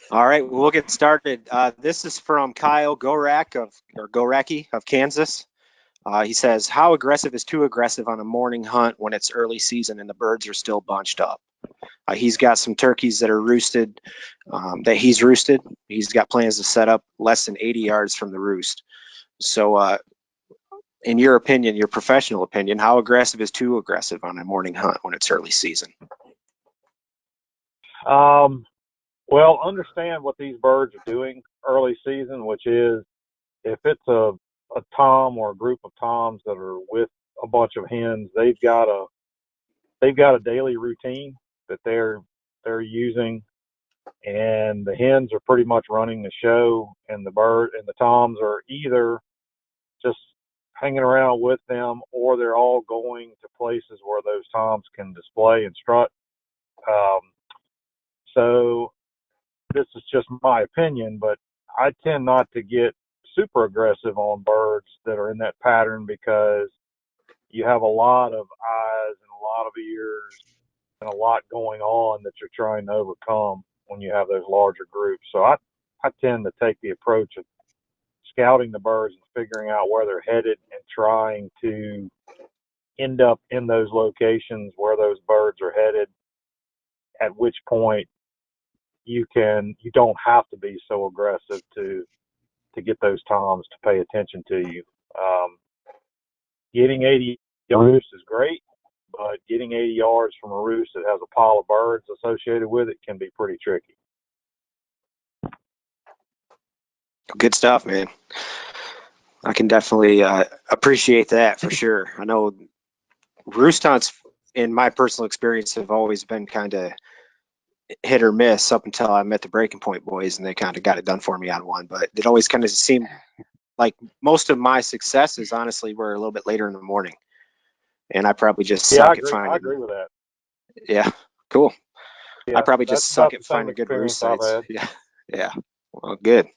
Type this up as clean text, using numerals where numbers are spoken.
All right, we'll get started. This is from Kyle Goraki of Kansas. He says, "How aggressive is too aggressive on a morning hunt when it's early season and the birds are still bunched up?" He's got some turkeys that are roosted, that he's roosted. He's got plans to set up less than 80 yards from the roost. So, in your opinion, your professional opinion, how aggressive is too aggressive on a morning hunt when it's early season? Well, understand what these birds are doing early season, which is if it's a tom or a group of toms that are with a bunch of hens, they've got a daily routine that they're using, and the hens are pretty much running the show, and the toms are either just hanging around with them, or they're all going to places where those toms can display and strut. Um, so this is just my opinion, but I tend not to get super aggressive on birds that are in that pattern because you have a lot of eyes and a lot of ears and a lot going on that you're trying to overcome when you have those larger groups. So I tend to take the approach of scouting the birds and figuring out where they're headed and trying to end up in those locations where those birds are headed, at which point you don't have to be so aggressive to get those toms to pay attention to you. Um, Getting 80 yards is great, but getting 80 yards from a roost that has a pile of birds associated with it can be pretty tricky. Good stuff, man. I can definitely appreciate that for sure. I know roost hunts, in my personal experience, have always been kind of hit or miss up until I met the Breaking Point boys, and they kind of got it done for me on one. But it always kind of seemed like most of my successes, honestly, were a little bit later in the morning, and I probably just Yeah, I suck at agree. I finding. agree with that. Yeah, cool. I Yeah, probably that's just suck about the at same finding good roost experience I've sites. had. Yeah, yeah. Well, good.